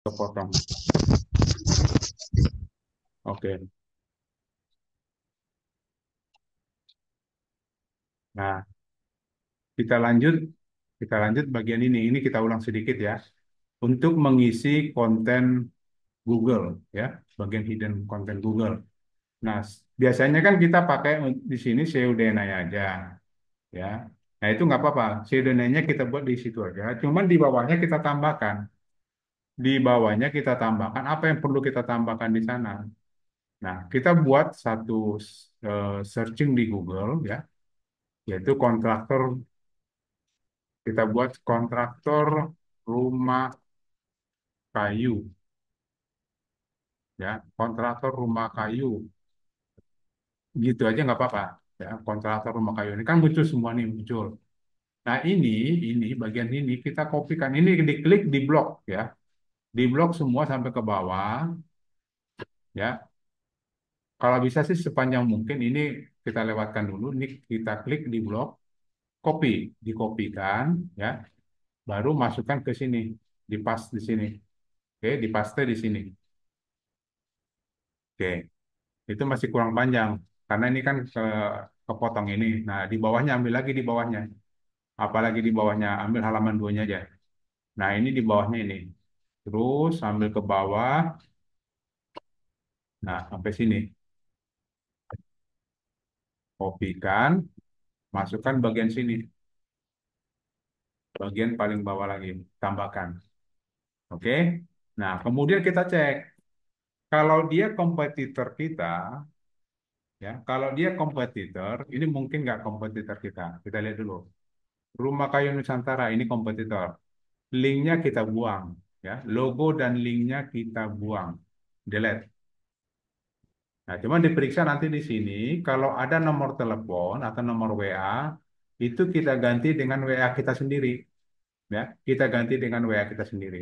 kepotong. Oke. Nah, kita lanjut. Kita lanjut bagian ini. Ini kita ulang sedikit ya. Untuk mengisi konten Google ya, bagian hidden konten Google. Nah, biasanya kan kita pakai di sini pseudonym aja ya. Nah, itu nggak apa-apa. Pseudonymnya kita buat di situ aja. Cuman di bawahnya kita tambahkan. Di bawahnya kita tambahkan apa yang perlu kita tambahkan di sana. Nah, kita buat satu searching di Google ya, yaitu kontraktor. Kita buat kontraktor rumah kayu ya, kontraktor rumah kayu. Gitu aja nggak apa-apa ya. Kontraktor rumah kayu ini kan muncul semua nih muncul. Nah, ini bagian ini kita kopikan. Ini diklik di blok ya, di blok semua sampai ke bawah ya. Kalau bisa sih sepanjang mungkin ini kita lewatkan dulu. Ini kita klik di blok, copy, dikopikan ya, baru masukkan ke sini, dipas di sini. Oke, dipaste di sini. Oke, itu masih kurang panjang karena ini kan kepotong ini. Nah, di bawahnya ambil lagi di bawahnya. Apalagi di bawahnya, ambil halaman duanya aja. Nah, ini di bawahnya ini. Terus ambil ke bawah. Nah, sampai sini. Kopikan, masukkan bagian sini. Bagian paling bawah lagi. Tambahkan. Oke. Nah, kemudian kita cek. Kalau dia kompetitor kita, ya, kalau dia kompetitor, ini mungkin nggak kompetitor kita. Kita lihat dulu. Rumah Kayu Nusantara ini kompetitor. Linknya kita buang, ya. Logo dan linknya kita buang. Delete. Nah, cuma diperiksa nanti di sini, kalau ada nomor telepon atau nomor WA, itu kita ganti dengan WA kita sendiri, ya. Kita ganti dengan WA kita sendiri.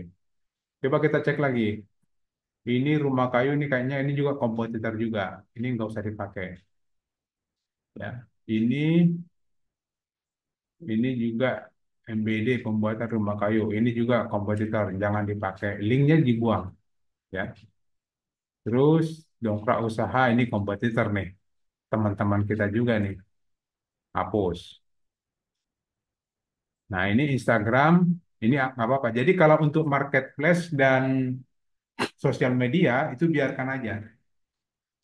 Coba kita cek lagi. Ini rumah kayu ini kayaknya ini juga kompetitor juga. Ini nggak usah dipakai, ya. Ini juga MBD pembuatan rumah kayu. Ini juga kompetitor, jangan dipakai. Linknya dibuang, ya. Terus dongkrak usaha ini kompetitor nih, teman-teman kita juga nih, hapus. Nah, ini Instagram, ini nggak apa-apa. Jadi kalau untuk marketplace dan sosial media itu biarkan aja.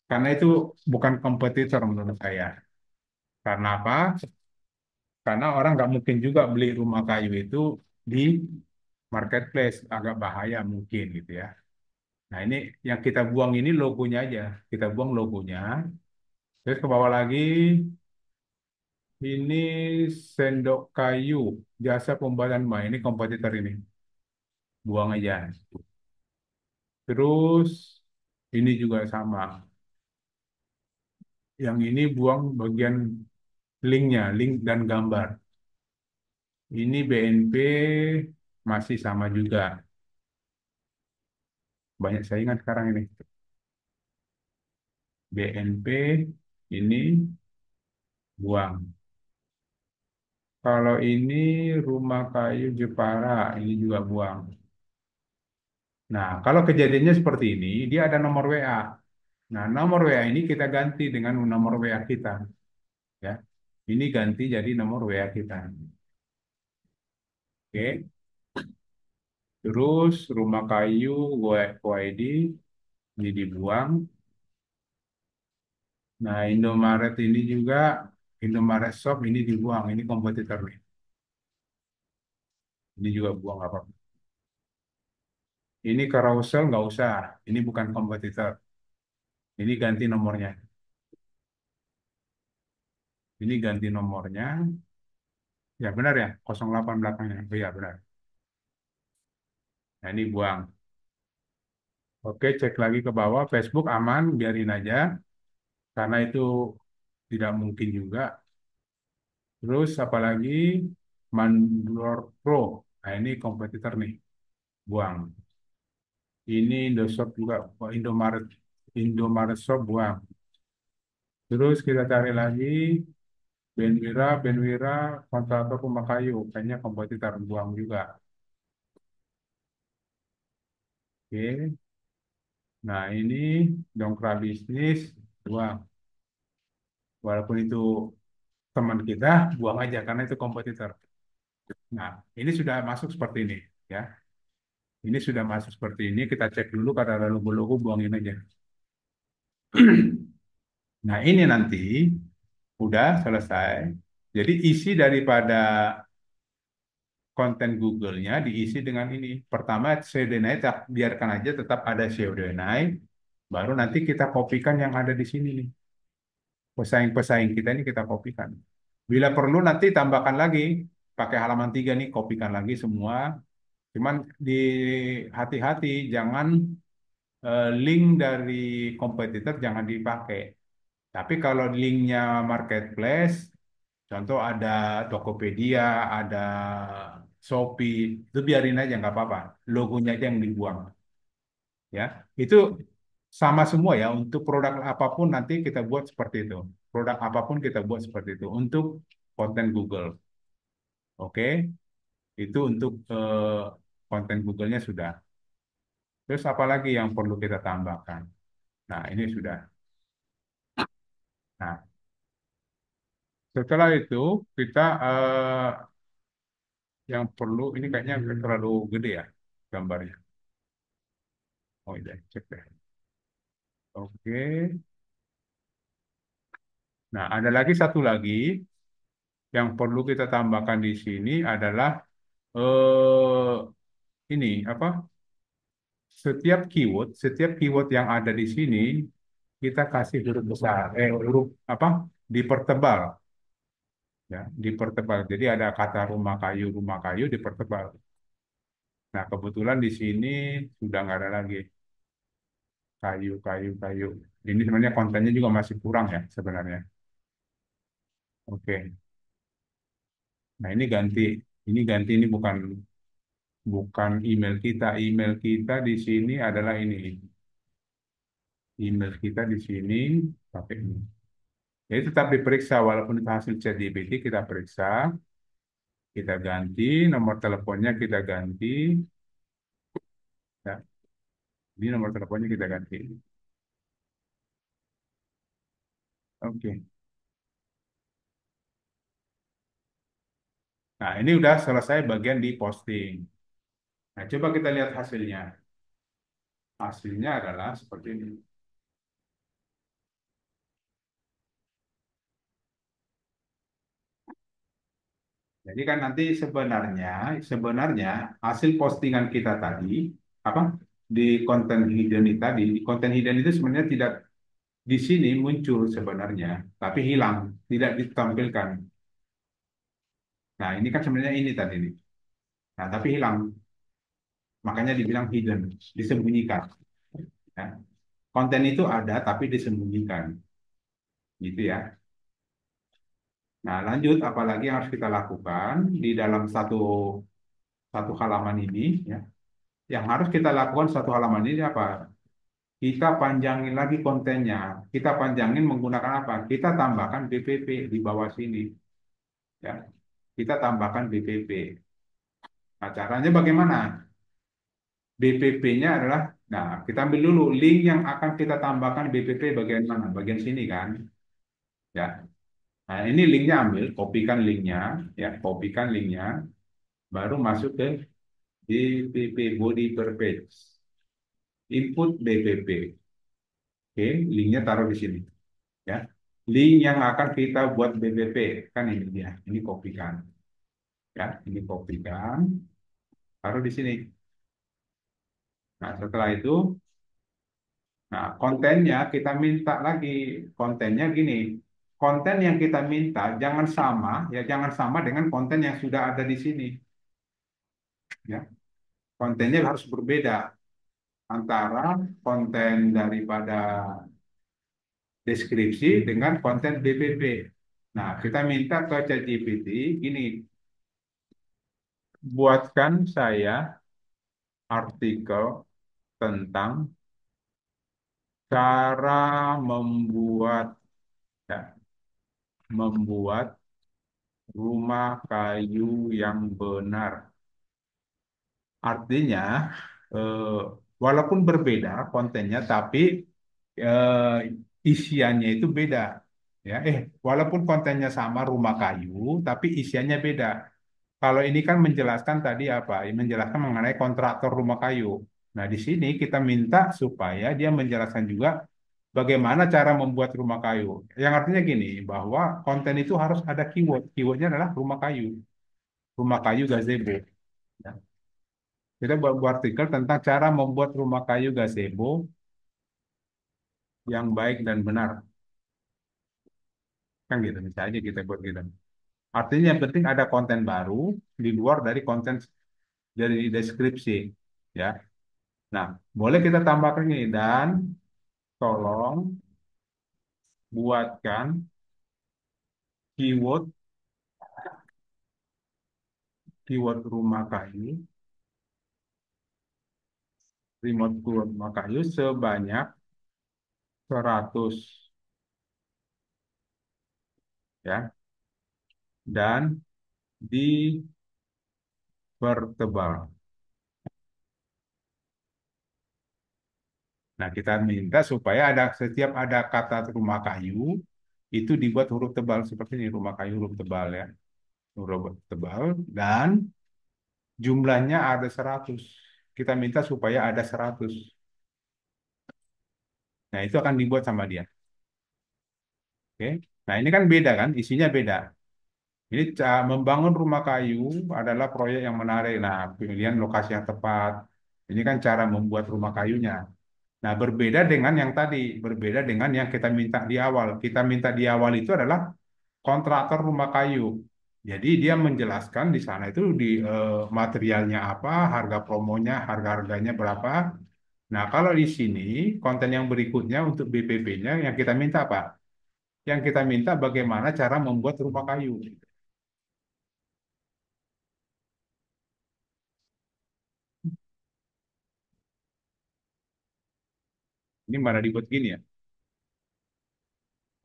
Karena itu bukan kompetitor menurut saya. Karena apa? Karena orang nggak mungkin juga beli rumah kayu itu di marketplace. Agak bahaya mungkin gitu ya. Nah, ini yang kita buang ini logonya aja. Kita buang logonya. Terus ke bawah lagi, ini sendok kayu, jasa pembuatan rumah. Ini kompetitor ini. Buang aja. Terus ini juga sama. Yang ini buang bagian linknya, link dan gambar. Ini BNP masih sama juga. Banyak saingan sekarang ini. BNP ini buang. Kalau ini rumah kayu Jepara, ini juga buang. Nah, kalau kejadiannya seperti ini, dia ada nomor WA. Nah, nomor WA ini kita ganti dengan nomor WA kita, ya. Ini ganti jadi nomor WA kita. Oke. Terus rumah kayu WID ini dibuang. Nah, Indomaret ini juga, Indomaret Shop ini dibuang. Ini kompetitor nih. Ini juga buang apa? Ini carousel nggak usah. Ini bukan kompetitor. Ini ganti nomornya. Ini ganti nomornya. Ya benar ya, 08 belakangnya. Oh, iya benar. Nah, ini buang. Oke, cek lagi ke bawah. Facebook aman, biarin aja. Karena itu tidak mungkin juga. Terus apalagi Mandor Pro. Nah, ini kompetitor nih. Buang. Ini Indoshop juga, oh, Indomaret Shop buang. Terus kita cari lagi Benwira, kontraktor rumah kayu, kayaknya kompetitor buang juga. Oke. Nah, ini dongkrak bisnis. Wah, walaupun itu teman kita, buang aja karena itu kompetitor. Nah, ini sudah masuk seperti ini, ya. Ini sudah masuk seperti ini. Kita cek dulu karena ada logo-logo, buangin aja. Nah, ini nanti udah selesai. Jadi isi daripada konten Google-nya diisi dengan ini. Pertama, pseudonym, biarkan aja tetap ada pseudonym. Baru nanti kita kopikan yang ada di sini nih. Pesaing-pesaing kita ini kita kopikan. Bila perlu nanti tambahkan lagi. Pakai halaman 3 nih, kopikan lagi semua. Cuman di hati-hati, jangan link dari kompetitor jangan dipakai. Tapi kalau linknya marketplace, contoh ada Tokopedia, ada Shopee, itu biarin aja nggak apa-apa. Logonya aja yang dibuang, ya. Itu sama semua ya. Untuk produk apapun nanti kita buat seperti itu. Produk apapun kita buat seperti itu. Untuk konten Google, oke? Itu untuk konten Google-nya sudah. Terus apa lagi yang perlu kita tambahkan? Nah, ini sudah. Nah, setelah itu kita yang perlu ini kayaknya terlalu gede ya gambarnya. Oh iya, cek deh. Oke. Nah, ada lagi satu lagi yang perlu kita tambahkan di sini adalah eh ini apa? Setiap keyword yang ada di sini kita kasih huruf besar, huruf apa? Dipertebal, ya, dipertebal. Jadi ada kata rumah kayu dipertebal. Nah, kebetulan di sini sudah nggak ada lagi kayu, kayu, kayu. Ini sebenarnya kontennya juga masih kurang ya sebenarnya. Oke. Nah, ini ganti ini bukan bukan email kita. Email kita di sini adalah ini. Email kita di sini pakai ini. Jadi tetap diperiksa walaupun itu hasil ChatGPT kita periksa, kita ganti nomor teleponnya kita ganti, ya. Ini nomor teleponnya kita ganti. Oke. Nah, ini udah selesai bagian di posting. Nah, coba kita lihat hasilnya. Hasilnya adalah seperti ini. Jadi kan nanti sebenarnya hasil postingan kita tadi apa di konten hidden itu tadi, di konten hidden itu sebenarnya tidak di sini muncul sebenarnya, tapi hilang, tidak ditampilkan. Nah, ini kan sebenarnya ini tadi nih. Nah, tapi hilang, makanya dibilang hidden, disembunyikan. Ya. Konten itu ada tapi disembunyikan, gitu ya. Nah, lanjut apalagi yang harus kita lakukan di dalam satu satu halaman ini, ya. Yang harus kita lakukan satu halaman ini apa? Kita panjangin lagi kontennya. Kita panjangin menggunakan apa? Kita tambahkan BPP di bawah sini. Ya. Kita tambahkan BPP. Nah, caranya bagaimana? BPP-nya adalah, nah, kita ambil dulu link yang akan kita tambahkan BPP bagian mana? Bagian sini kan? Ya. Nah, ini linknya ambil, kopikan linknya, ya, kopikan linknya, baru masuk ke BPP body per page. Input BPP. Oke, linknya taruh di sini. Ya, link yang akan kita buat BBP kan ini dia, ini kopikan, ya, ini kopikan, taruh di sini. Nah, setelah itu, nah, kontennya kita minta lagi, kontennya gini, konten yang kita minta jangan sama, ya, jangan sama dengan konten yang sudah ada di sini, ya, kontennya harus berbeda antara konten daripada deskripsi dengan konten BBP. Nah, kita minta ke ChatGPT, ini buatkan saya artikel tentang cara membuat, ya, membuat rumah kayu yang benar. Artinya, eh, walaupun berbeda kontennya, tapi eh, isiannya itu beda. Ya, walaupun kontennya sama rumah kayu, tapi isiannya beda. Kalau ini kan menjelaskan tadi apa? Menjelaskan mengenai kontraktor rumah kayu. Nah, di sini kita minta supaya dia menjelaskan juga bagaimana cara membuat rumah kayu. Yang artinya gini, bahwa konten itu harus ada keyword. Keywordnya adalah rumah kayu gazebo. Ya. Kita buat artikel tentang cara membuat rumah kayu gazebo yang baik dan benar. Kan gitu, misalnya kita buat gitu. Artinya yang penting ada konten baru di luar dari konten dari deskripsi. Ya. Nah, boleh kita tambahkan ini dan tolong buatkan keyword keyword rumah kayu, remote rumah kayu sebanyak 100 ya dan dipertebal. Nah, kita minta supaya ada setiap ada kata rumah kayu itu dibuat huruf tebal seperti ini rumah kayu huruf tebal ya. Huruf tebal dan jumlahnya ada 100. Kita minta supaya ada 100. Nah, itu akan dibuat sama dia. Oke. Nah, ini kan beda kan, isinya beda. Ini membangun rumah kayu adalah proyek yang menarik. Nah, pemilihan lokasi yang tepat. Ini kan cara membuat rumah kayunya. Nah, berbeda dengan yang tadi, berbeda dengan yang kita minta di awal. Kita minta di awal itu adalah kontraktor rumah kayu. Jadi dia menjelaskan di sana itu di materialnya apa, harga promonya, harga-harganya berapa. Nah, kalau di sini konten yang berikutnya untuk BPP-nya yang kita minta apa? Yang kita minta bagaimana cara membuat rumah kayu. Ini mana dibuat gini ya?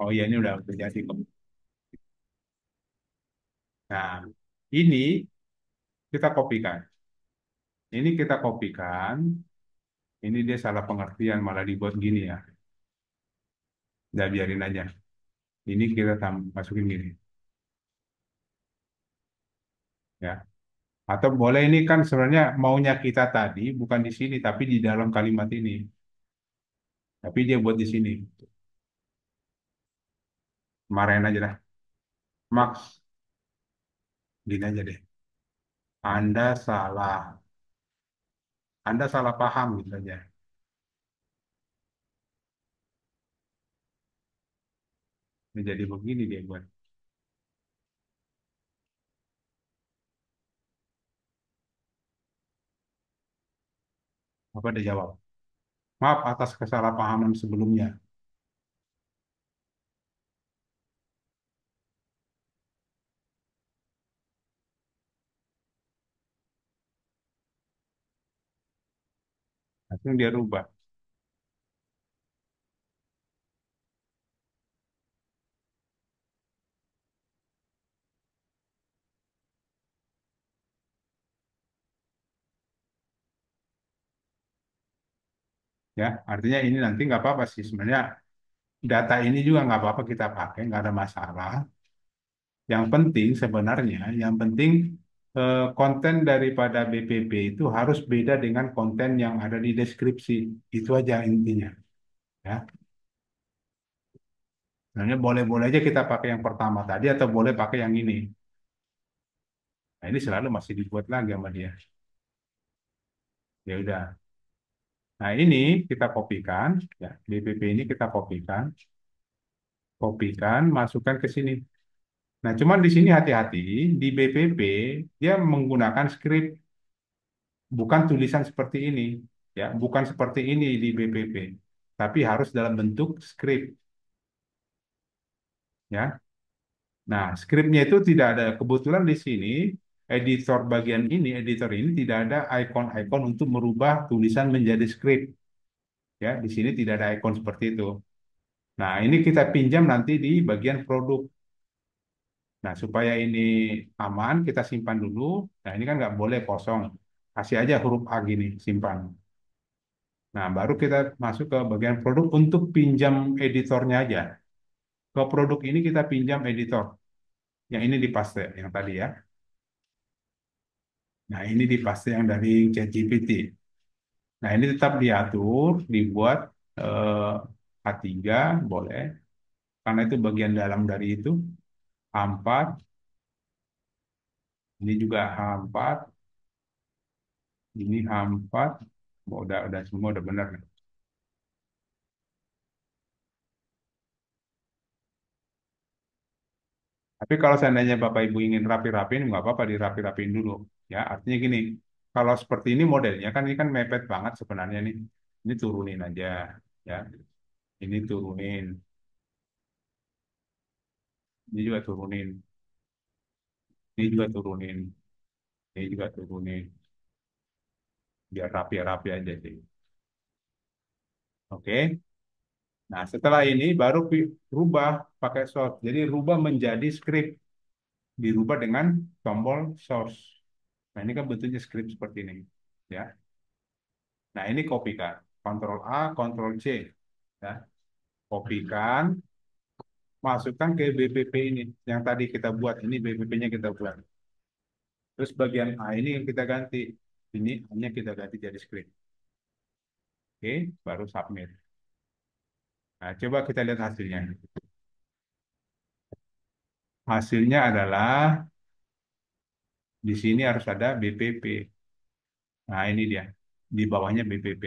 Oh iya ini udah jadi kok. Nah, ini kita kopikan. Ini kita kopikan. Ini dia salah pengertian malah dibuat gini ya. Udah biarin aja. Ini kita masukin gini ya. Atau boleh ini kan sebenarnya maunya kita tadi bukan di sini tapi di dalam kalimat ini. Tapi dia buat di sini. Marahin aja dah. Max, gini aja deh. Anda salah. Anda salah paham gitu aja. Ini jadi begini dia buat. Apa dia jawab? Maaf atas kesalahpahaman sebelumnya. Langsung dia rubah. Ya, artinya ini nanti nggak apa-apa sih. Sebenarnya data ini juga nggak apa-apa kita pakai, nggak ada masalah. Yang penting sebenarnya, yang penting konten daripada BPP itu harus beda dengan konten yang ada di deskripsi. Itu aja intinya. Ya, sebenarnya boleh-boleh aja kita pakai yang pertama tadi atau boleh pakai yang ini. Nah, ini selalu masih dibuat lagi sama dia. Ya udah. Nah, ini kita kopikan, ya, BPP ini kita kopikan, kopikan, masukkan ke sini. Nah, cuman di sini hati-hati, di BPP dia menggunakan skrip, bukan tulisan seperti ini, ya, bukan seperti ini di BPP, tapi harus dalam bentuk skrip, ya. Nah, skripnya itu tidak ada, kebetulan di sini editor bagian ini, editor ini tidak ada ikon-ikon untuk merubah tulisan menjadi skrip, ya. Di sini tidak ada ikon seperti itu. Nah, ini kita pinjam nanti di bagian produk. Nah, supaya ini aman, kita simpan dulu. Nah, ini kan nggak boleh kosong. Kasih aja huruf A gini, simpan. Nah, baru kita masuk ke bagian produk untuk pinjam editornya aja. Ke produk ini kita pinjam editor. Yang ini di paste, yang tadi ya. Nah, ini di paste yang dari ChatGPT. Nah, ini tetap diatur, dibuat eh, H3, boleh. Karena itu bagian dalam dari itu. H4, ini juga H4, ini H4. Udah semua udah benar. Tapi kalau seandainya Bapak Ibu ingin rapi-rapin, nggak apa-apa dirapi-rapin dulu. Ya, artinya gini, kalau seperti ini modelnya kan ini kan mepet banget sebenarnya nih. Ini turunin aja, ya. Ini turunin, ini juga turunin, ini juga turunin, ini juga turunin. Biar rapi-rapi aja sih. Oke. Nah, setelah ini baru rubah pakai source. Jadi rubah menjadi script, dirubah dengan tombol source. Nah, ini kan bentuknya script seperti ini, ya. Nah, ini kopikan. Ctrl A, Ctrl C. Ya. Kopikan, masukkan ke BPP ini. Yang tadi kita buat, ini BPP-nya kita buat. Terus bagian A ini yang kita ganti. Ini hanya kita ganti jadi script. Oke, baru submit. Nah, coba kita lihat hasilnya. Hasilnya adalah di sini harus ada BPP. Nah, ini dia. Di bawahnya BPP.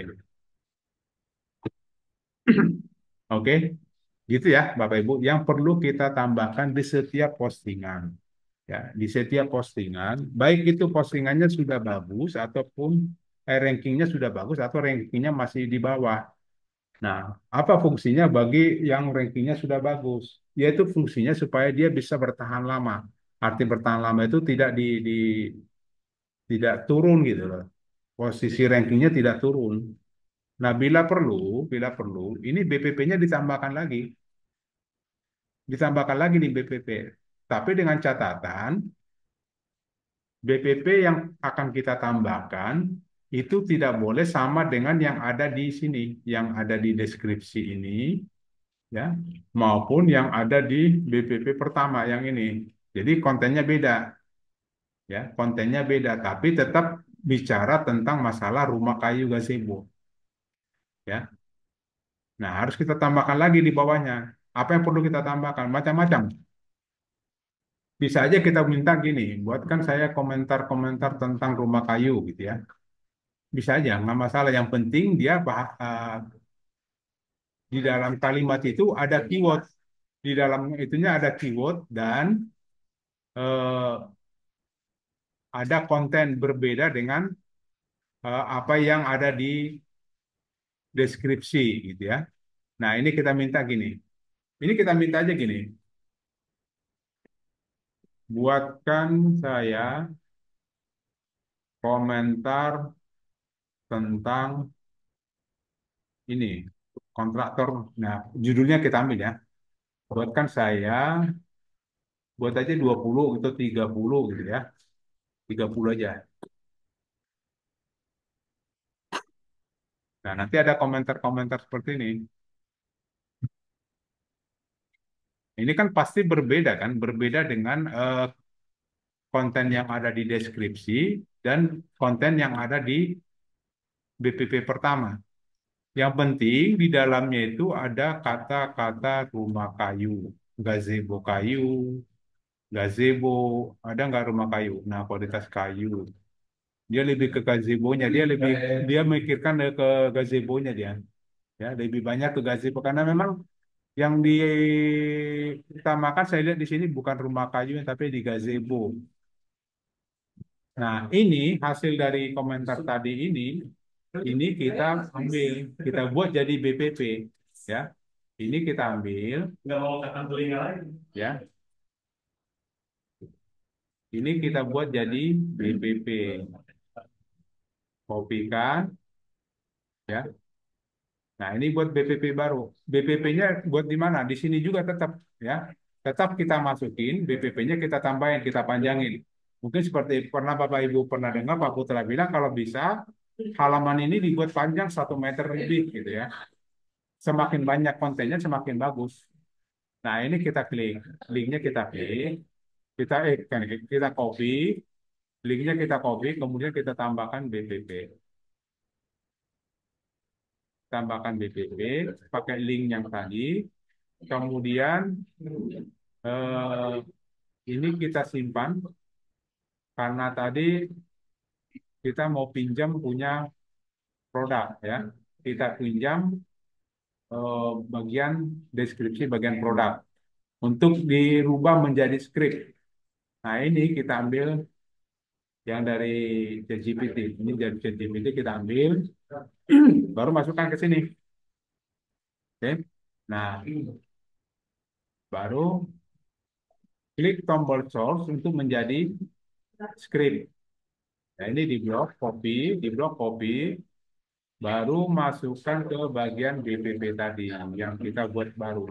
Oke, gitu ya Bapak Ibu. Yang perlu kita tambahkan di setiap postingan. Ya, di setiap postingan, baik itu postingannya sudah bagus ataupun rankingnya sudah bagus atau rankingnya masih di bawah. Nah, apa fungsinya bagi yang rankingnya sudah bagus? Yaitu fungsinya supaya dia bisa bertahan lama. Arti bertahan lama itu tidak turun gitu loh. Posisi rankingnya tidak turun. Nah, bila perlu, ini BPP-nya ditambahkan lagi nih BPP. Tapi dengan catatan BPP yang akan kita tambahkan itu tidak boleh sama dengan yang ada di sini, yang ada di deskripsi ini, ya, maupun yang ada di BPP pertama yang ini. Jadi kontennya beda, ya, kontennya beda, tapi tetap bicara tentang masalah rumah kayu gazebo, ya. Nah, harus kita tambahkan lagi di bawahnya. Apa yang perlu kita tambahkan? Macam-macam. Bisa aja kita minta gini, buatkan saya komentar-komentar tentang rumah kayu gitu ya. Bisa aja, nggak masalah. Yang penting dia di dalam kalimat itu ada keyword. Di dalam itunya ada keyword dan eh, ada konten berbeda dengan apa yang ada di deskripsi gitu ya. Nah, ini kita minta gini. Ini kita minta aja gini. Buatkan saya komentar tentang ini kontraktor. Nah, judulnya kita ambil ya. Buatkan saya buat aja 20 atau 30 gitu ya. 30 aja. Nah, nanti ada komentar-komentar seperti ini. Ini kan pasti berbeda kan, berbeda dengan konten yang ada di deskripsi dan konten yang ada di BPP pertama. Yang penting di dalamnya itu ada kata-kata rumah kayu, gazebo kayu, gazebo, ada nggak rumah kayu? Nah, kualitas kayu. Dia lebih ke gazebonya, dia mikirkan ke gazebonya dia. Ya, lebih banyak ke gazebo karena memang yang diutamakan saya lihat di sini bukan rumah kayu tapi di gazebo. Nah, ini hasil dari komentar tadi ini kita ambil, kita buat jadi BPP, ya. Ini kita ambil, nggak mau katakan telinga lagi, ya. Ini kita buat jadi BPP, kopikan, ya. Nah, ini buat BPP baru. BPP-nya buat di mana? Di sini juga tetap, ya. Tetap kita masukin, BPP-nya kita tambahin, kita panjangin. Mungkin seperti pernah Bapak Ibu pernah dengar Pak Putra bilang kalau bisa halaman ini dibuat panjang 1 meter lebih gitu ya. Semakin banyak kontennya semakin bagus. Nah, ini kita klik, linknya kita klik, kita copy, linknya kita copy, kemudian kita tambahkan BPP, pakai link yang tadi, kemudian eh, ini kita simpan karena tadi kita mau pinjam punya produk ya, kita pinjam bagian deskripsi bagian produk untuk dirubah menjadi script. Nah, ini kita ambil yang dari ChatGPT. Ini dari ChatGPT kita ambil, baru masukkan ke sini. Oke. Nah, baru klik tombol source untuk menjadi script. Nah, ini di blok copy, baru masukkan ke bagian BPP tadi yang kita buat baru.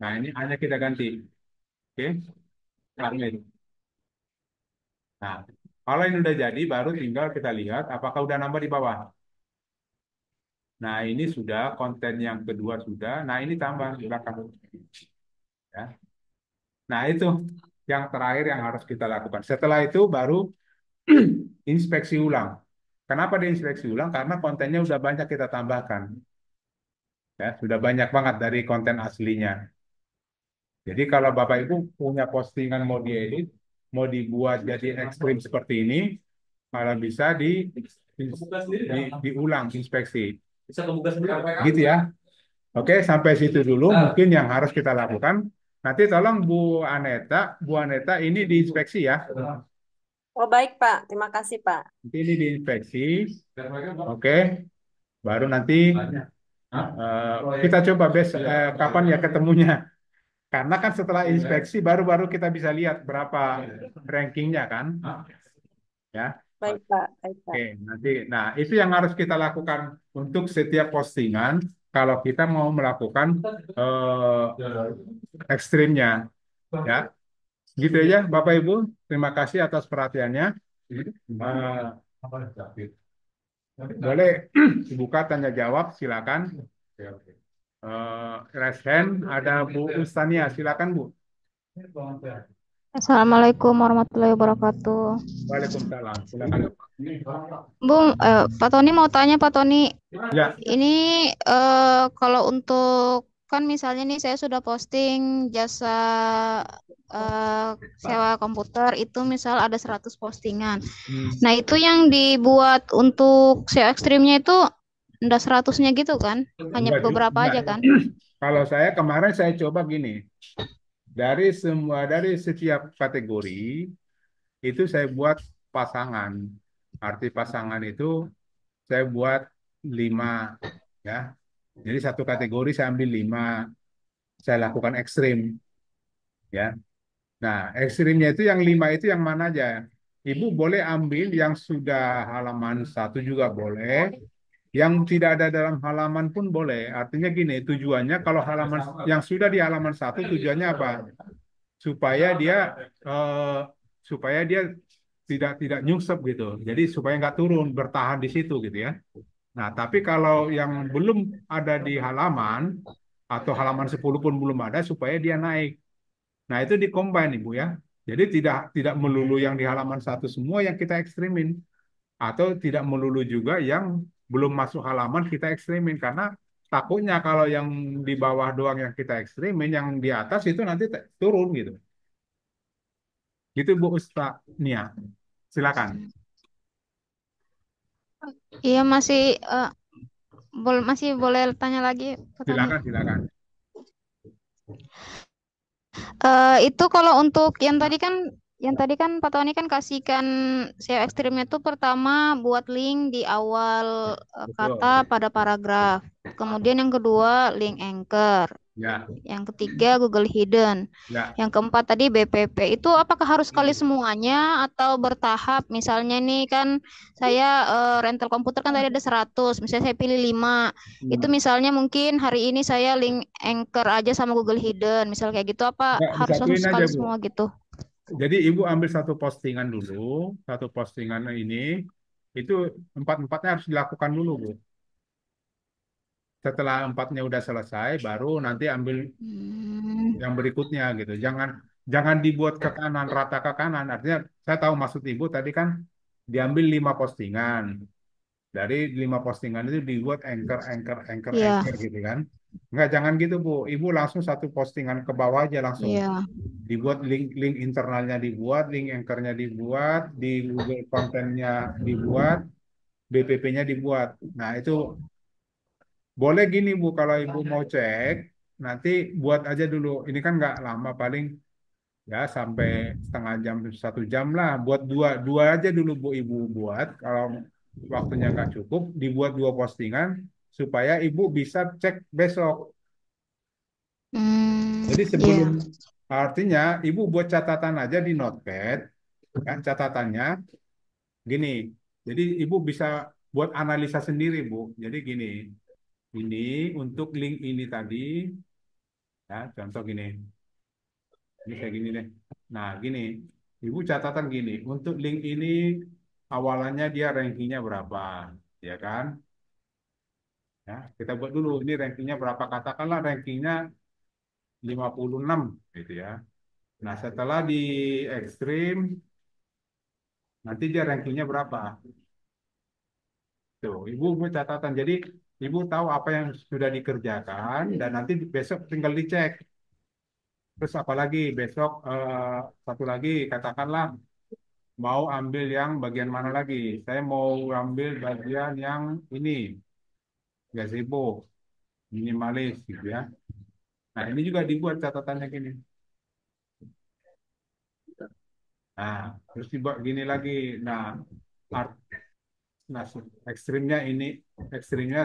Nah, ini hanya kita ganti. Oke, submit. Nah, kalau ini udah jadi, baru tinggal kita lihat apakah udah nambah di bawah. Nah, ini sudah konten yang kedua sudah. Nah, ini tambah di belakang. Ya. Nah, itu yang terakhir yang harus kita lakukan. Setelah itu baru inspeksi ulang. Kenapa diinspeksi ulang? Karena kontennya udah banyak kita tambahkan. Ya, sudah banyak banget dari konten aslinya. Jadi kalau Bapak Ibu punya postingan mau diedit, mau dibuat jadi ekstrim seperti ini, malah bisa diulang inspeksi. Bisa kebuka sendiri. Gitu ya. Oke, sampai situ dulu mungkin yang harus kita lakukan. Nanti tolong Bu Aneta ini diinspeksi ya. Oh baik Pak, terima kasih Pak. Nanti ini diinspeksi. Oke, baru nanti kita coba kapan ya ketemunya. Karena kan setelah inspeksi baru-baru kita bisa lihat berapa rankingnya kan. Ya. Baik Pak, baik Pak. Oke, nanti, nah itu yang harus kita lakukan untuk setiap postingan kalau kita mau melakukan ekstrimnya, ya. Gitu aja, Bapak Ibu. Terima kasih atas perhatiannya. Boleh dibuka tanya jawab, silakan. Raise hand, ada Bu Ustania, silakan Bu. Assalamualaikum warahmatullahi wabarakatuh. Waalaikumsalam, silakan. Bung, Pak Tony mau tanya Pak Tony, Ya, ini kalau untuk kan misalnya nih saya sudah posting jasa eh, sewa komputer itu misal ada 100 postingan. Nah itu yang dibuat untuk SEO ekstrimnya itu enggak 100-nya gitu kan? Hanya beberapa enggak. aja kan? Kalau saya kemarin saya coba gini, dari setiap kategori itu saya buat pasangan. Arti pasangan itu saya buat 5 ya. Jadi satu kategori saya ambil 5, saya lakukan ekstrim ya. Nah, ekstrimnya itu yang 5 itu yang mana aja? Ibu boleh ambil yang sudah halaman 1 juga boleh, yang tidak ada dalam halaman pun boleh. Artinya gini, tujuannya kalau yang sudah di halaman 1 tujuannya apa? Supaya dia eh, supaya dia tidak nyungsep gitu. Jadi supaya nggak turun, bertahan di situ gitu ya. Nah, tapi kalau yang belum ada di halaman atau halaman 10 pun belum ada supaya dia naik. Nah, itu di-combine Ibu ya. Jadi tidak tidak melulu yang di halaman 1 semua yang kita ekstremin atau tidak melulu juga yang belum masuk halaman kita ekstremin karena takutnya kalau yang di bawah doang yang kita ekstremin, yang di atas itu nanti turun gitu. Gitu Bu Ustaz Nia. Silakan. Iya masih boleh tanya lagi Pak Tony. Silakan. Itu kalau untuk yang tadi kan Pak Tony kan kasihkan SEO ekstrimnya tuh pertama buat link di awal kata Betul. pada paragraf. Kemudian yang kedua link anchor. Ya, Yang ketiga Google Hidden. ya. Yang keempat tadi BPP. Itu apakah harus sekali semuanya atau bertahap? Misalnya nih kan saya rental komputer kan tadi ada 100. Misalnya saya pilih 5. Itu Hmm. misalnya mungkin hari ini saya link Anchor aja sama Google Hidden. Misal kayak gitu apa Nggak, harus langsung disatuin aja sekali Bu. semua gitu? Jadi Ibu ambil satu postingan dulu, satu postingan ini. Itu empat-empatnya harus dilakukan dulu, Bu. Setelah empatnya udah selesai, baru nanti ambil Hmm, yang berikutnya gitu. Jangan jangan dibuat ke kanan, rata ke kanan. Artinya saya tahu maksud Ibu tadi kan diambil 5 postingan. Dari 5 postingan itu dibuat anchor, anchor, anchor, iya, anchor gitu kan. Enggak, jangan gitu, Bu. Ibu langsung satu postingan ke bawah aja langsung. iya. Dibuat link internalnya dibuat, link anchornya dibuat, di Google kontennya dibuat, BPP-nya dibuat. Nah, itu boleh gini Bu, kalau Ibu mau cek, nanti buat aja dulu. Ini kan nggak lama, paling ya sampai setengah jam, 1 jam lah. Buat dua, dua aja dulu Bu Ibu buat. Kalau waktunya nggak cukup, dibuat 2 postingan supaya Ibu bisa cek besok. Hmm, Jadi sebelum, iya. artinya Ibu buat catatan aja di notepad, kan catatannya gini. Jadi Ibu bisa buat analisa sendiri Bu. Jadi gini, ini untuk link ini tadi, ya contoh gini. Ini kayak gini deh. Nah, gini. Ibu catatan gini. Untuk link ini awalannya dia rankingnya berapa. Ya kan? Ya, kita buat dulu. Ini rankingnya berapa. Katakanlah rankingnya 56 gitu ya. Nah, setelah di ekstrim, nanti dia rankingnya berapa. Tuh, Ibu buat catatan. Jadi, Ibu tahu apa yang sudah dikerjakan dan nanti besok tinggal dicek. Terus apalagi besok satu lagi katakanlah mau ambil yang bagian mana lagi? Saya mau ambil bagian yang ini, gazebo, minimalis gitu ya. Nah, ini juga dibuat catatannya gini. Nah, terus dibuat gini lagi. Nah, art, nah, ekstrimnya ini, ekstrimnya,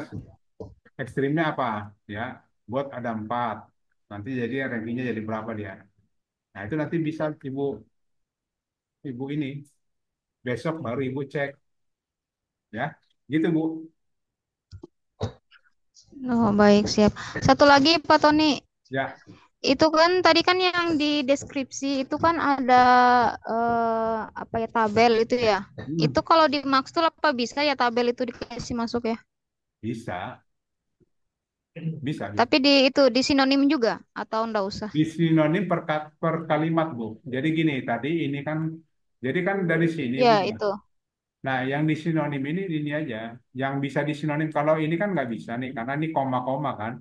ekstrimnya apa? Ya, buat ada 4. Nanti jadi rankingnya jadi berapa dia? Nah, itu nanti bisa ibu, ibu ini besok baru ibu cek, ya, gitu Bu. Oh, baik, siap. Satu lagi, Pak Tony. Ya, Itu kan tadi kan yang di deskripsi itu kan ada apa ya tabel itu ya. Itu hmm, kalau di Max Tool apa bisa ya tabel itu dikasih masuk ya? bisa, bisa, bisa. Tapi di itu di sinonim juga atau enggak usah? Di sinonim per kalimat, Bu. Jadi gini, tadi ini kan, jadi kan dari sini, Bu. Ya, itu. Nah, yang di sinonim ini aja. Yang bisa disinonim, kalau ini kan nggak bisa nih, karena ini koma-koma kan.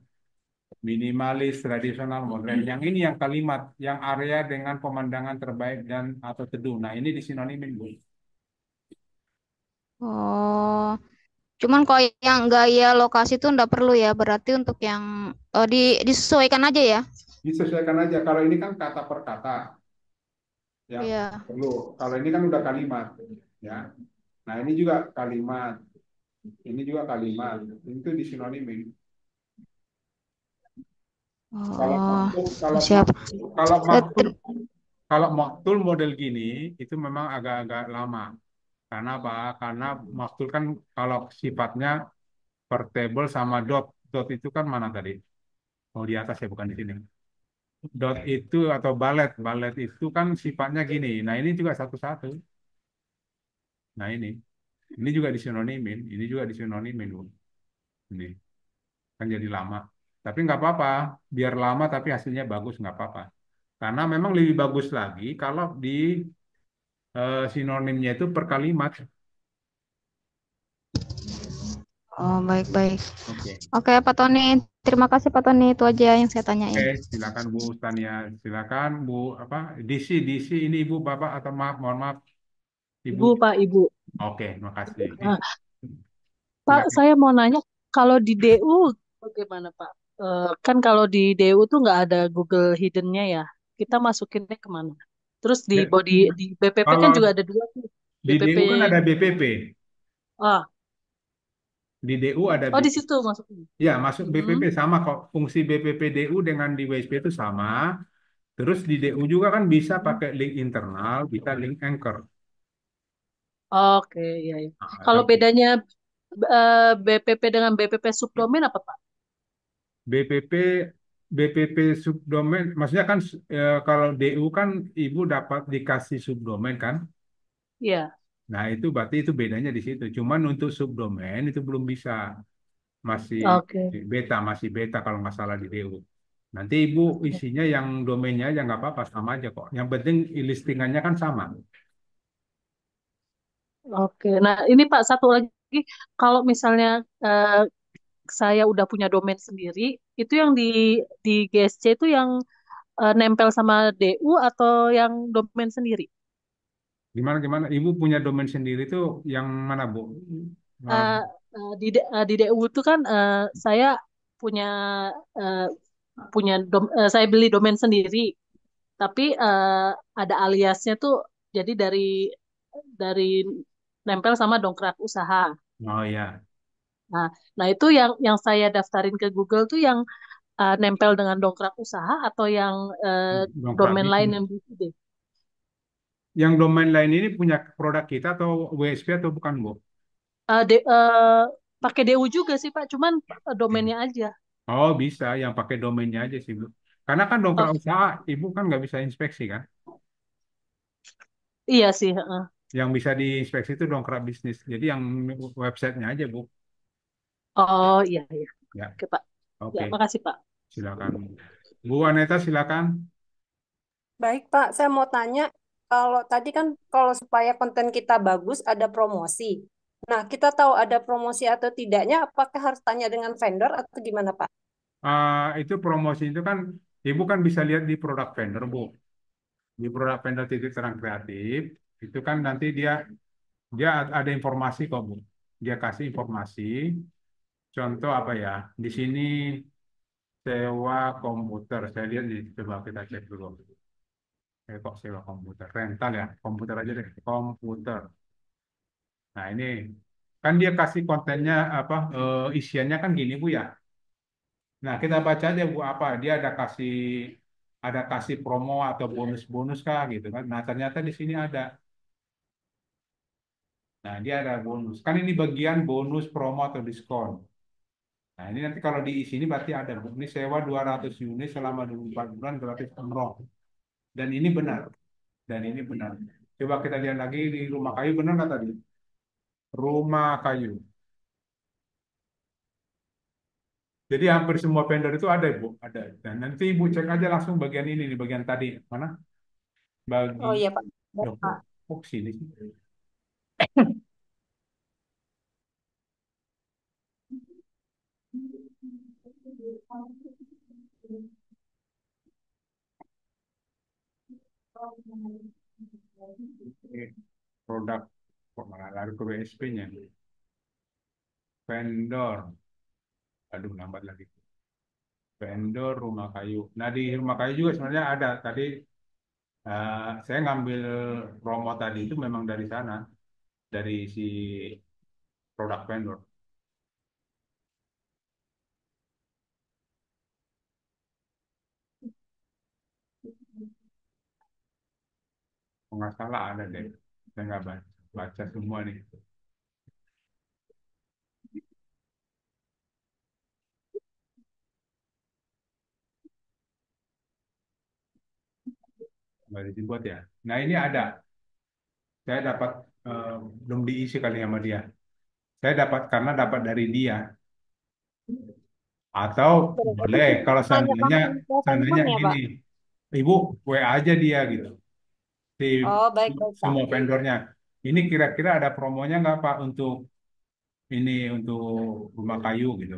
Minimalis, tradisional, modern. Yang ini yang kalimat, yang area dengan pemandangan terbaik dan atau teduh. Nah, ini disinonimin, Bu. Oh, cuman kalau yang gaya lokasi itu enggak perlu ya. Berarti untuk yang disesuaikan aja ya. Disesuaikan aja. Kalau ini kan kata per kata, ya Iya. perlu. Kalau ini kan udah kalimat, ya. Nah, ini juga kalimat. Ini juga kalimat. Itu disinonimin. Kalau Oh, maktul, kalau siap. maktul, kalau Eh, maktul, ter- kalau maktul model gini itu memang agak-agak lama. Karena apa? Karena maktul kan kalau sifatnya per table sama dot. Dot itu kan mana tadi? Oh, di atas ya, bukan di sini. Dot itu atau balet, balet itu kan sifatnya gini. Nah, ini juga satu-satu. Nah, ini juga disinonimin, ini juga disinonimin, Bu. Ini kan jadi lama. Tapi nggak apa-apa, biar lama tapi hasilnya bagus nggak apa-apa. Karena memang lebih bagus lagi kalau di sinonimnya itu per kalimat. Oh, baik-baik. Oke. Oke, Pak Tony. Terima kasih Pak Tony. Itu aja yang saya Oke, tanyain. silakan Bu Tania, silakan Bu apa DC DC ini Ibu Bapak atau maaf mohon maaf Ibu. Ibu, Pak, Ibu. Oke, makasih. Nah, Pak, Silakan. saya mau nanya, kalau di DU bagaimana, Pak? Kan kalau di DU tuh nggak ada Google Hidden-nya ya. Kita masukinnya kemana? Terus di Ya, body di BPP kan kalau juga ada dua tuh. di BPP, DU kan ada BPP, ah, di DU ada oh di BPP. situ masukin. Ya, masuk Mm-mm. BPP sama kok. Fungsi BPP DU dengan di WSP itu sama. Terus di DU juga kan bisa Mm. pakai link internal, bisa link anchor. Oke, iya, iya. Nah, Kalau kalau bedanya BPP dengan BPP subdomain apa, Pak? BPP BPP subdomain, maksudnya kan kalau DU kan Ibu dapat dikasih subdomain kan. Iya. Nah, itu berarti itu bedanya di situ. Cuman untuk subdomain itu belum bisa. Masih Oke. masih beta kalau nggak salah di DU. Nanti Ibu isinya yang domainnya aja nggak apa-apa, sama aja kok. Yang penting listingannya kan sama. Oke. Nah, ini Pak satu lagi, kalau misalnya saya udah punya domain sendiri, itu yang di GSC itu yang nempel sama DU atau yang domain sendiri? Gimana gimana? Ibu punya domain sendiri tuh yang mana, Bu? Eh, Eh, di DU itu kan saya punya eh, saya beli domain sendiri, tapi ada aliasnya tuh, jadi dari nempel sama dongkrak usaha. oh ya, Nah, nah itu yang saya daftarin ke Google tuh yang nempel dengan dongkrak usaha atau yang dongkrak domain lain bisnis. yang B2B? Yang domain lain ini punya produk kita atau WSP atau bukan, Bu? Pakai DU juga sih Pak, cuman domainnya aja. Oh, bisa. Yang pakai domainnya aja sih, Bu. Karena kan dongkrak Oh, usaha, Ibu kan nggak bisa inspeksi kan? iya sih. Heeh. Yang bisa diinspeksi itu dongkrak bisnis. Jadi yang websitenya aja, Bu. Oh iya iya. Ya, Oke Pak. Ya, oke. makasih Pak. Silakan. Bu Aneta, silakan. Baik, Pak. Saya mau tanya, kalau tadi kan kalau supaya konten kita bagus ada promosi. Nah, kita tahu ada promosi atau tidaknya, apakah harus tanya dengan vendor atau gimana, Pak? Itu promosi itu kan Ibu kan bisa lihat di produk vendor, Bu. Di produk vendor titik terang kreatif itu kan nanti dia dia ada informasi kok, Bu. Dia kasih informasi. Contoh apa ya? Di sini sewa komputer. Saya lihat di coba kita cek dulu. Kok sewa komputer? Rental ya? Komputer aja deh. Komputer. Nah, ini kan dia kasih kontennya apa isiannya kan gini, Bu ya. Nah, kita baca aja Bu apa dia ada kasih promo atau bonus-bonus kah gitu kan. Nah, ternyata di sini ada. Nah, dia ada bonus. Kan ini bagian bonus promo atau diskon. Nah, ini nanti kalau di sini berarti ada Bu. Ini sewa 200 unit selama 24 bulan gratis umroh. Dan ini benar. Dan ini benar. Coba kita lihat lagi di rumah kayu benar nggak tadi? Rumah kayu. Jadi hampir semua vendor itu ada, Bu. Ada. Dan nanti Ibu cek aja langsung bagian ini, nih, bagian tadi. Mana? Oh Bagi iya, Pak. Baik, Loh, kok, Pak. kok sini sih? Eh, Produk kok malah lari ke WSP-nya. Vendor. Aduh, lambat lagi. Vendor rumah kayu. Nah, di rumah kayu juga sebenarnya ada. Tadi saya ngambil promo tadi itu memang dari sana, dari si produk vendor. Kalau nggak salah ada deh. Saya nggak baca semua nih. Nggak dibuat ya. Nah, ini ada. Saya dapat eh, belum diisi kali sama dia. Saya dapat karena dapat dari dia. Atau Berarti boleh kita kalau tanya seandainya langsung ke seandainya vendornya, gini, Pak. Ibu WA aja dia gitu. Si Oh, baik-baik, Pak. semua vendornya. Ini kira-kira ada promonya nggak Pak untuk rumah kayu gitu.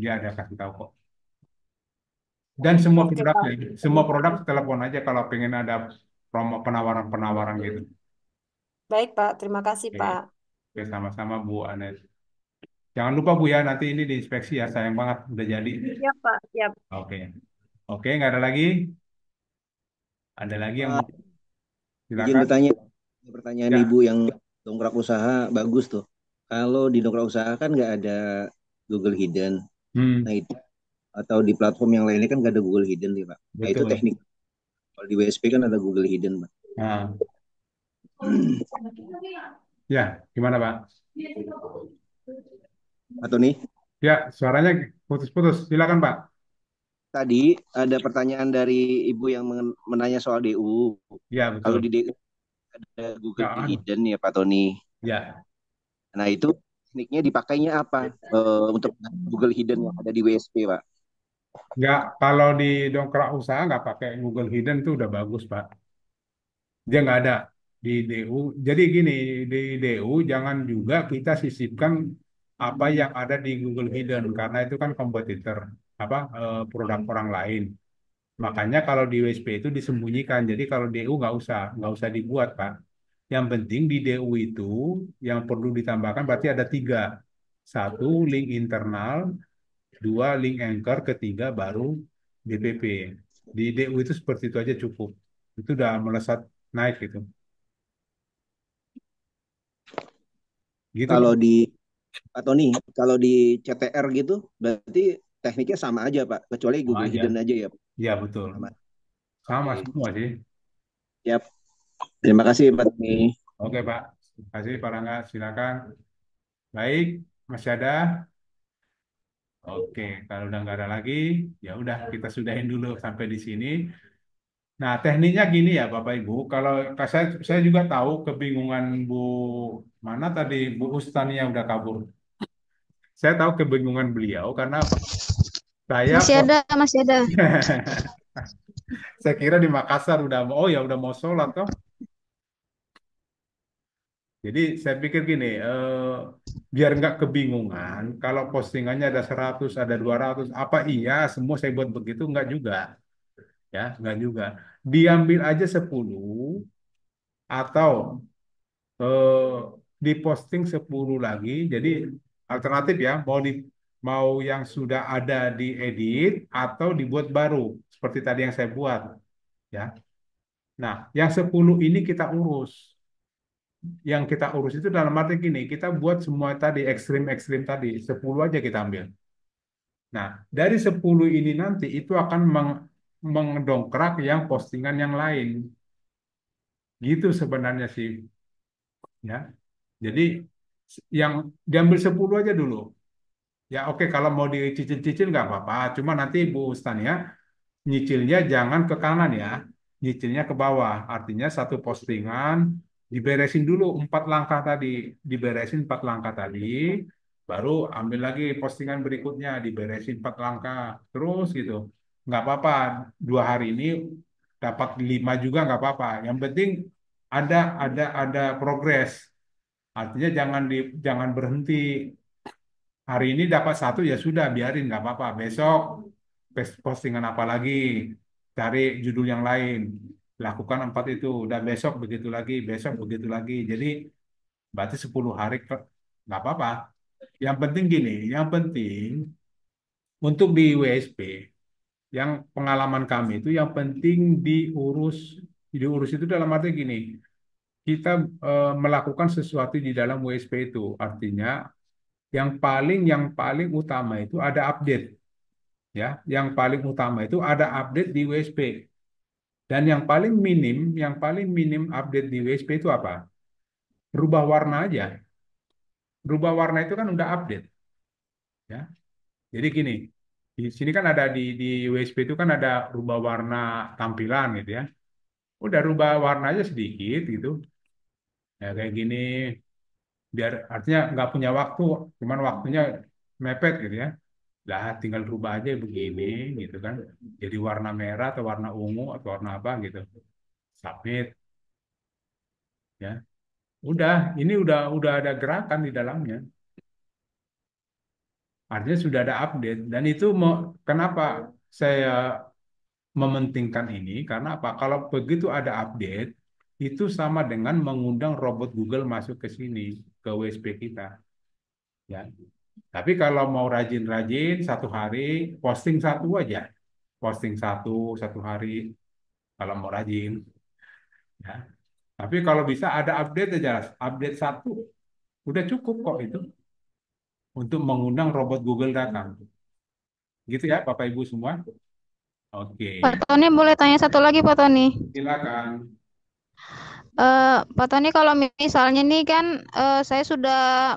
Dia ada kasih tahu kok. Dan Oke, Pak. semua produk telepon aja kalau pengen ada promo penawaran-penawaran gitu. Baik, Pak. Terima kasih, Oke, Pak. oke sama-sama Bu Anet. Jangan lupa Bu ya, nanti ini diinspeksi ya, sayang banget udah jadi. Siap, Pak. Siap. Oke, oke nggak ada lagi? Ada lagi yang mau Pak, izin silakan? bertanya. Pertanyaan Ibu Ya. yang dongkrak usaha bagus tuh. Kalau di dongkrak usaha kan nggak ada Google Hidden. Hmm, Nah itu atau di platform yang lainnya kan nggak ada Google Hidden nih Pak. Nah itu betul. teknik. Kalau di WSP kan ada Google Hidden Pak. Nah, ya, gimana Pak? Atau nih Ya, suaranya putus-putus. Silakan Pak. tadi ada pertanyaan dari Ibu yang menanya soal DU. Ya, Kalau betul. di DU ada Google Nggak anu. Hidden ya Pak Tony. Ya, Nah itu tekniknya dipakainya apa untuk Google Hidden yang ada di WSP Pak? nggak, kalau di dongkrak usaha nggak pakai Google Hidden itu udah bagus, Pak. Dia nggak ada di DU. Jadi gini, di DU jangan juga kita sisipkan apa yang ada di Google Hidden karena itu kan kompetitor apa produk orang lain. Makanya kalau di WSP itu disembunyikan. Jadi kalau DU nggak usah dibuat, Pak. Yang penting di DU itu yang perlu ditambahkan berarti ada tiga. Satu, link internal, dua, link anchor, ketiga baru DPP. Di DU itu seperti itu aja cukup. Itu udah melesat naik gitu. Gitu, Pak. Kalau di Pak Tony, kalau di CTR gitu berarti tekniknya sama aja Pak, kecuali Sama Google aja. Hidden aja ya Pak. Iya, betul. Sama. Sama Oke, semua sih. siap. Terima kasih Pak Tony. Oke, Pak. Terima kasih, Pak Rangga. Silakan. Baik, masih ada? Oke, kalau udah nggak ada lagi, ya udah kita sudahin dulu sampai di sini. Nah, tekniknya gini ya, Bapak Ibu. Kalau saya juga tahu kebingungan Bu mana tadi Bu Ustania udah kabur. Saya tahu kebingungan beliau karena apa? Saya Masih kok ada, masih ada. saya kira di Makassar udah mau sholat toh. Jadi saya pikir gini, biar nggak kebingungan, kalau postingannya ada 100, ada 200, apa iya semua saya buat begitu? Nggak juga, ya, nggak juga. Diambil aja 10 atau eh, diposting 10 lagi. Jadi alternatif ya, mau yang sudah ada diedit atau dibuat baru seperti tadi yang saya buat, ya. Nah, yang 10 ini kita urus. Yang kita urus itu dalam arti gini, kita buat semua tadi ekstrim-ekstrim tadi, 10 aja kita ambil. Nah, dari 10 ini nanti itu akan mengdongkrak yang postingan yang lain. Gitu sebenarnya sih, ya. Jadi yang diambil 10 aja dulu. Ya oke, kalau mau dicicil-cicil nggak apa-apa. Cuma nanti Bu Stania nyicilnya jangan ke kanan ya, nyicilnya ke bawah. Artinya satu postingan diberesin dulu 4 langkah tadi, diberesin 4 langkah tadi, baru ambil lagi postingan berikutnya diberesin 4 langkah, terus gitu. Nggak apa-apa, 2 hari ini dapat 5 juga nggak apa-apa. Yang penting ada progres. Artinya jangan berhenti. Hari ini dapat satu ya sudah biarin nggak apa-apa. Besok postingan apa lagi, cari judul yang lain, lakukan 4 itu, udah besok begitu lagi, besok begitu lagi. Jadi berarti 10 hari nggak apa-apa. Yang penting gini, yang penting untuk di WSP, yang pengalaman kami itu yang penting diurus itu dalam arti gini, kita melakukan sesuatu di dalam WSP itu, artinya yang paling utama itu ada update, ya, yang paling utama itu ada update di WSP. Dan yang paling minim update di WSP itu apa? Rubah warna aja. Rubah warna itu kan udah update, ya. Jadi gini, di sini kan ada di WSP itu kan ada rubah warna tampilan gitu ya. Udah rubah warna aja sedikit gitu. Ya kayak gini, biar artinya nggak punya waktu, cuman waktunya mepet gitu ya. Lah tinggal rubah aja begini gitu kan. Jadi warna merah atau warna ungu atau warna apa gitu. Submit, ya. Udah, ini udah ada gerakan di dalamnya. Artinya sudah ada update dan itu kenapa saya mementingkan ini karena apa? Kalau begitu ada update itu sama dengan mengundang robot Google masuk ke sini ke WSP kita, ya. Tapi kalau mau rajin-rajin 1 hari posting satu aja, posting satu hari kalau mau rajin, ya. Tapi kalau bisa ada update aja, update satu udah cukup kok itu untuk mengundang robot Google datang. Gitu ya, Bapak Ibu semua. Oke, Pak Tony boleh tanya satu lagi, Pak Tony. silakan. Pak Tony, kalau misalnya nih kan saya sudah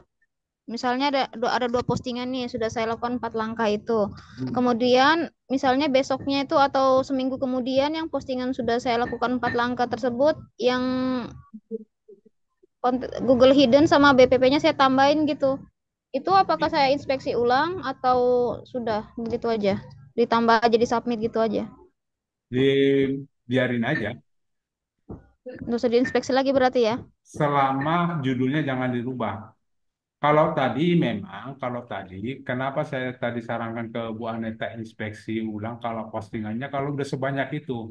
Misalnya ada dua postingan nih, sudah saya lakukan 4 langkah itu. Kemudian misalnya besoknya itu atau seminggu kemudian yang postingan sudah saya lakukan 4 langkah tersebut, yang Google Hidden sama BPP-nya saya tambahin gitu. Itu apakah saya inspeksi ulang atau sudah begitu aja? Ditambah aja di submit gitu aja. Biarin aja. Nggak usah diinspeksi lagi berarti ya? Selama judulnya jangan dirubah. Kalau tadi, kenapa saya tadi sarankan ke Bu Aneta inspeksi ulang kalau postingannya, kalau udah sebanyak itu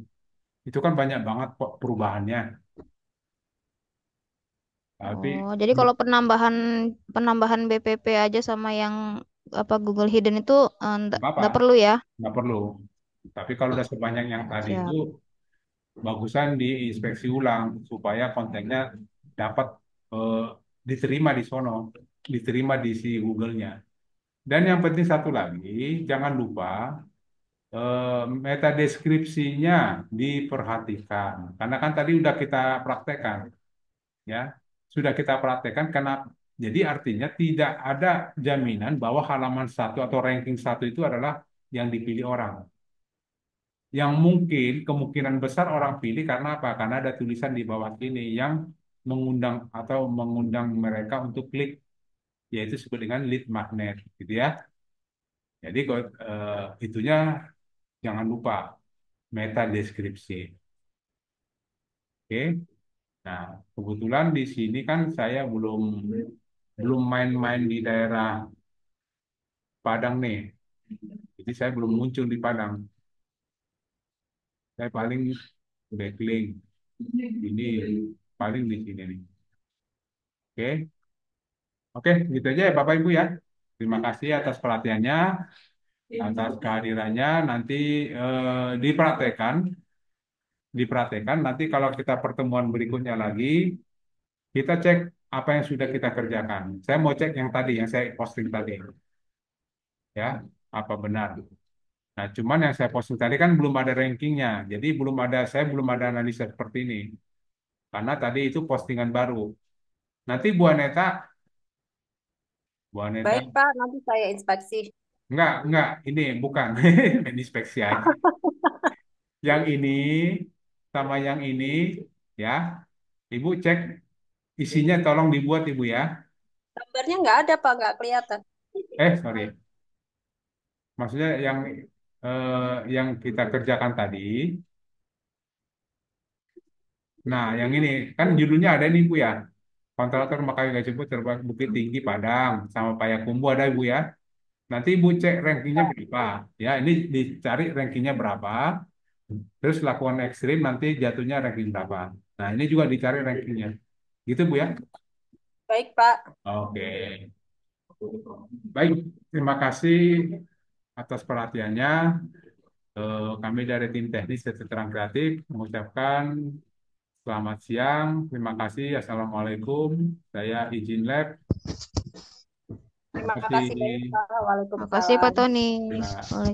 kan banyak banget kok perubahannya. Tapi Oh, jadi kalau penambahan penambahan BPP aja sama yang apa Google Hidden itu nggak apa-apa, nggak perlu ya? nggak perlu. Tapi kalau udah sebanyak yang tadi itu, Siap. bagusan diinspeksi ulang supaya kontennya dapat eh, diterima di sono, diterima di si Google-nya. Dan yang penting satu lagi, jangan lupa meta deskripsinya diperhatikan. Karena kan tadi udah kita praktekkan, ya. Sudah kita praktekkan karena jadi artinya tidak ada jaminan bahwa halaman satu atau ranking satu itu adalah yang dipilih orang. Yang mungkin kemungkinan besar orang pilih karena apa? Karena ada tulisan di bawah sini yang mengundang mereka untuk klik, yaitu disebut dengan lead magnet, gitu ya. Jadi itunya jangan lupa meta deskripsi. Oke. Nah, kebetulan di sini kan saya belum belum main-main di daerah Padang nih. Jadi saya belum muncul di Padang. Saya paling backlink ini paling di sini nih. Oke. Oke, gitu aja ya Bapak Ibu ya. Terima kasih atas perhatiannya, atas kehadirannya. Nanti dipraktekkan, dipraktekkan. Nanti kalau kita pertemuan berikutnya lagi, kita cek apa yang sudah kita kerjakan. Saya mau cek yang tadi, yang saya posting tadi, ya, apa benar. Nah, cuman yang saya posting tadi kan belum ada rankingnya, jadi saya belum ada analisa seperti ini, karena tadi itu postingan baru. Nanti Bu Aneta, Baik, Pak. Nanti saya inspeksi. enggak, ini bukan main inspeksi aja. Yang ini sama yang ini, ya, Ibu cek isinya, tolong dibuat Ibu ya. Gambarnya nggak ada, Pak. Nggak kelihatan. Sorry, maksudnya yang kita kerjakan tadi. Nah, yang ini kan judulnya ada nih Bu ya. Kontraktor Makayu Gajah Terbang Bukit Tinggi Padang sama Payakumbuh ada Ibu ya. Nanti Ibu cek rankingnya berapa. Ya, ini dicari rankingnya berapa. Terus lakukan ekstrim nanti jatuhnya ranking berapa. Nah, ini juga dicari rankingnya. Gitu Bu ya. Baik, Pak. Oke. Baik, terima kasih atas perhatiannya. Kami dari tim teknis dan terang kreatif mengucapkan selamat siang. Terima kasih. Assalamualaikum. Saya izin lab. Terima Terima kasih banyak, kasih. Pak. Makasih Pak Waalaikumsalam. Tony. Ya. Waalaikumsalam.